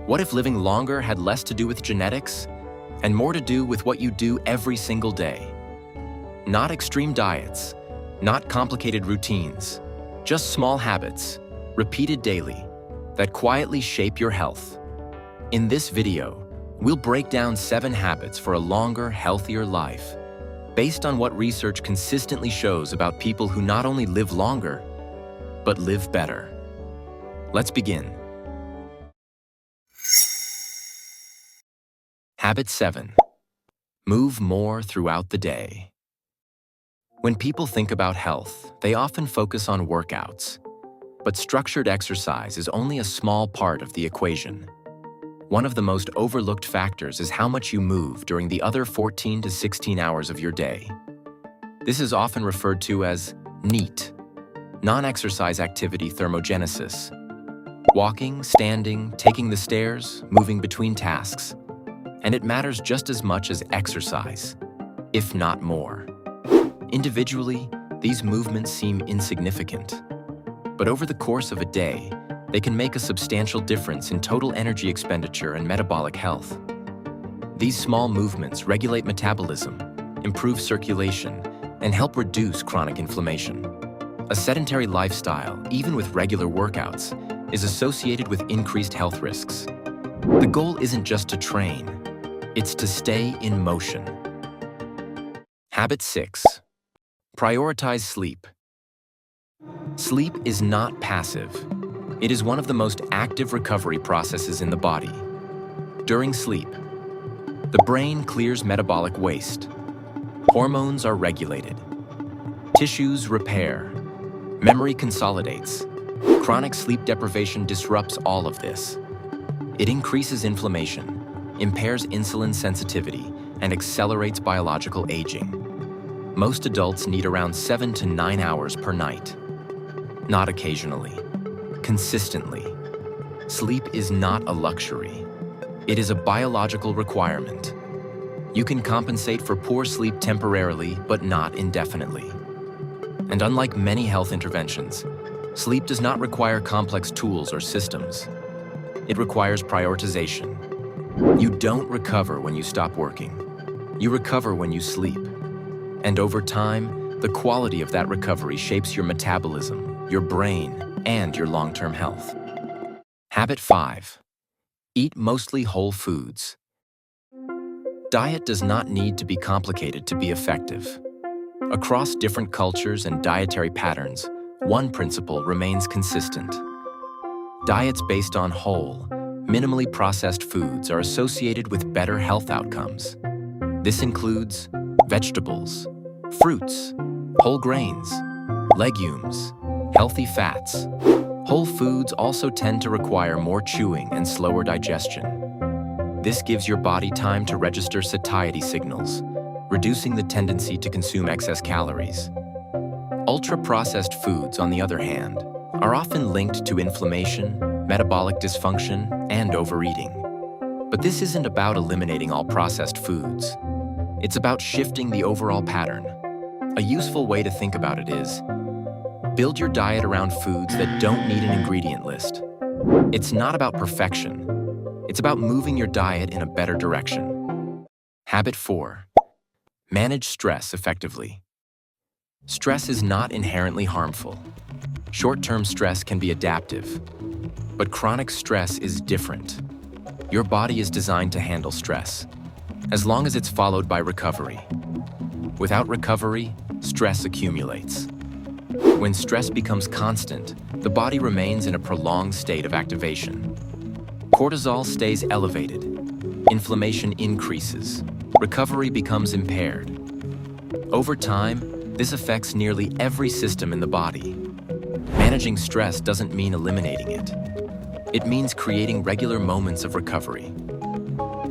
What if living longer had less to do with genetics and more to do with what you do every single day? Not extreme diets, not complicated routines, just small habits, repeated daily, that quietly shape your health. In this video, we'll break down 7 habits for a longer, healthier life, based on what research consistently shows about people who not only live longer, but live better. Let's begin. Habit 7. Move more throughout the day. When people think about health, they often focus on workouts. But structured exercise is only a small part of the equation. One of the most overlooked factors is how much you move during the other 14 to 16 hours of your day. This is often referred to as NEAT, non-exercise activity thermogenesis. Walking, standing, taking the stairs, moving between tasks. And it matters just as much as exercise, if not more. Individually, these movements seem insignificant. But over the course of a day, they can make a substantial difference in total energy expenditure and metabolic health. These small movements regulate metabolism, improve circulation, and help reduce chronic inflammation. A sedentary lifestyle, even with regular workouts, is associated with increased health risks. The goal isn't just to train, it's to stay in motion. Habit 6. Prioritize sleep. Sleep is not passive. It is one of the most active recovery processes in the body. During sleep, the brain clears metabolic waste. Hormones are regulated. Tissues repair. Memory consolidates. Chronic sleep deprivation disrupts all of this. It increases inflammation, impairs insulin sensitivity, and accelerates biological aging. Most adults need around 7 to 9 hours per night. Not occasionally, consistently. Sleep is not a luxury. It is a biological requirement. You can compensate for poor sleep temporarily, but not indefinitely. And unlike many health interventions, sleep does not require complex tools or systems. It requires prioritization. You don't recover when you stop working. You recover when you sleep. And over time, the quality of that recovery shapes your metabolism, your brain, and your long-term health. Habit 5. Eat mostly whole foods. Diet does not need to be complicated to be effective. Across different cultures and dietary patterns, one principle remains consistent. Diets based on whole, minimally processed foods are associated with better health outcomes. This includes vegetables, fruits, whole grains, legumes, healthy fats. Whole foods also tend to require more chewing and slower digestion. This gives your body time to register satiety signals, reducing the tendency to consume excess calories. Ultra-processed foods, on the other hand, are often linked to inflammation, metabolic dysfunction, and overeating. But this isn't about eliminating all processed foods. It's about shifting the overall pattern. A useful way to think about it is, build your diet around foods that don't need an ingredient list. It's not about perfection. It's about moving your diet in a better direction. Habit 4. Manage stress effectively. Stress is not inherently harmful. Short-term stress can be adaptive, but chronic stress is different. Your body is designed to handle stress, as long as it's followed by recovery. Without recovery, stress accumulates. When stress becomes constant, the body remains in a prolonged state of activation. Cortisol stays elevated, inflammation increases, recovery becomes impaired. Over time, this affects nearly every system in the body. Managing stress doesn't mean eliminating it. It means creating regular moments of recovery.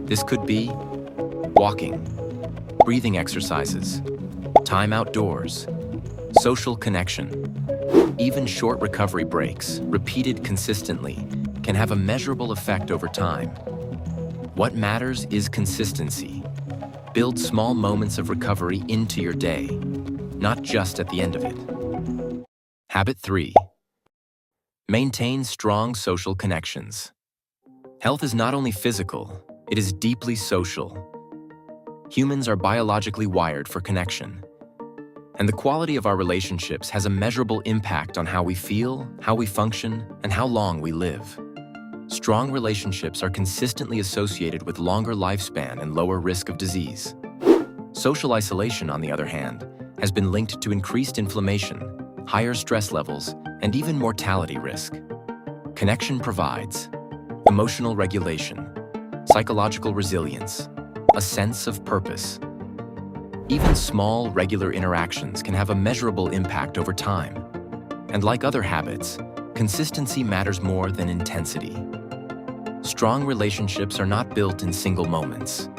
This could be walking, breathing exercises, time outdoors, social connection. Even short recovery breaks, repeated consistently, can have a measurable effect over time. What matters is consistency. Build small moments of recovery into your day, not just at the end of it. Habit 3. Maintain strong social connections. Health is not only physical, it is deeply social. Humans are biologically wired for connection. And the quality of our relationships has a measurable impact on how we feel, how we function, and how long we live. Strong relationships are consistently associated with longer lifespan and lower risk of disease. Social isolation, on the other hand, has been linked to increased inflammation, higher stress levels, and even mortality risk. Connection provides emotional regulation, psychological resilience, a sense of purpose. Even small, regular interactions can have a measurable impact over time. And like other habits, consistency matters more than intensity. Strong relationships are not built in single moments.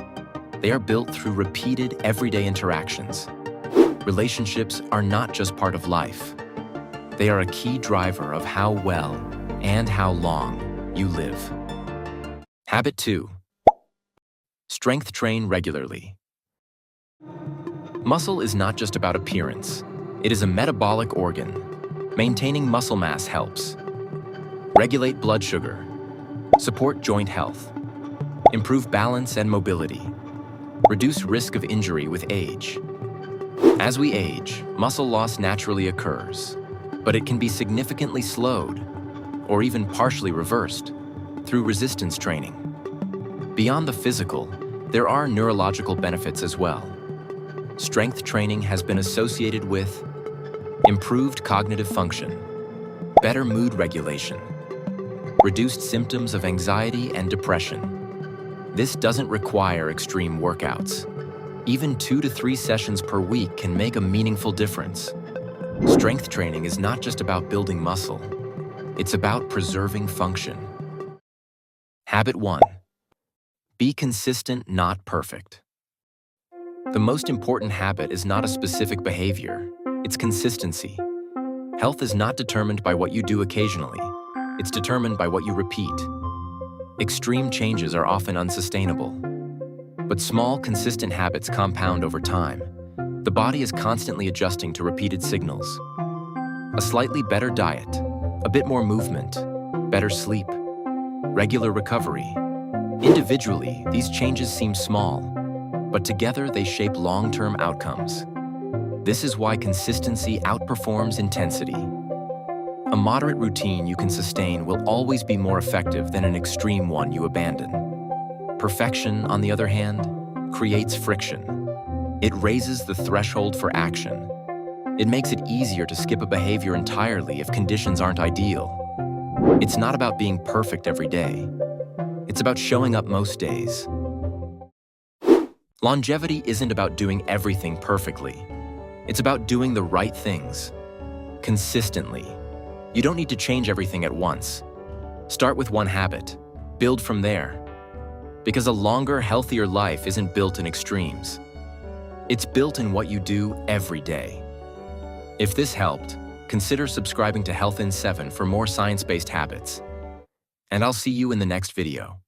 They are built through repeated, everyday interactions. Relationships are not just part of life. They are a key driver of how well and how long you live. Habit 2. Strength train regularly. Muscle is not just about appearance. It is a metabolic organ. Maintaining muscle mass helps regulate blood sugar, support joint health, improve balance and mobility, reduce risk of injury with age. As we age, muscle loss naturally occurs, but it can be significantly slowed or even partially reversed through resistance training. Beyond the physical, there are neurological benefits as well. Strength training has been associated with improved cognitive function, better mood regulation, reduced symptoms of anxiety and depression. This doesn't require extreme workouts. Even 2 to 3 sessions per week can make a meaningful difference. Strength training is not just about building muscle. It's about preserving function. Habit 1. Be consistent, not perfect. The most important habit is not a specific behavior, it's consistency. Health is not determined by what you do occasionally, it's determined by what you repeat. Extreme changes are often unsustainable, but small, consistent habits compound over time. The body is constantly adjusting to repeated signals. A slightly better diet, a bit more movement, better sleep, regular recovery. Individually, these changes seem small, but together they shape long-term outcomes. This is why consistency outperforms intensity. A moderate routine you can sustain will always be more effective than an extreme one you abandon. Perfection, on the other hand, creates friction. It raises the threshold for action. It makes it easier to skip a behavior entirely if conditions aren't ideal. It's not about being perfect every day. It's about showing up most days. Longevity isn't about doing everything perfectly. It's about doing the right things, consistently. You don't need to change everything at once. Start with one habit, build from there. Because a longer, healthier life isn't built in extremes. It's built in what you do every day. If this helped, consider subscribing to Health in 7 for more science-based habits. And I'll see you in the next video.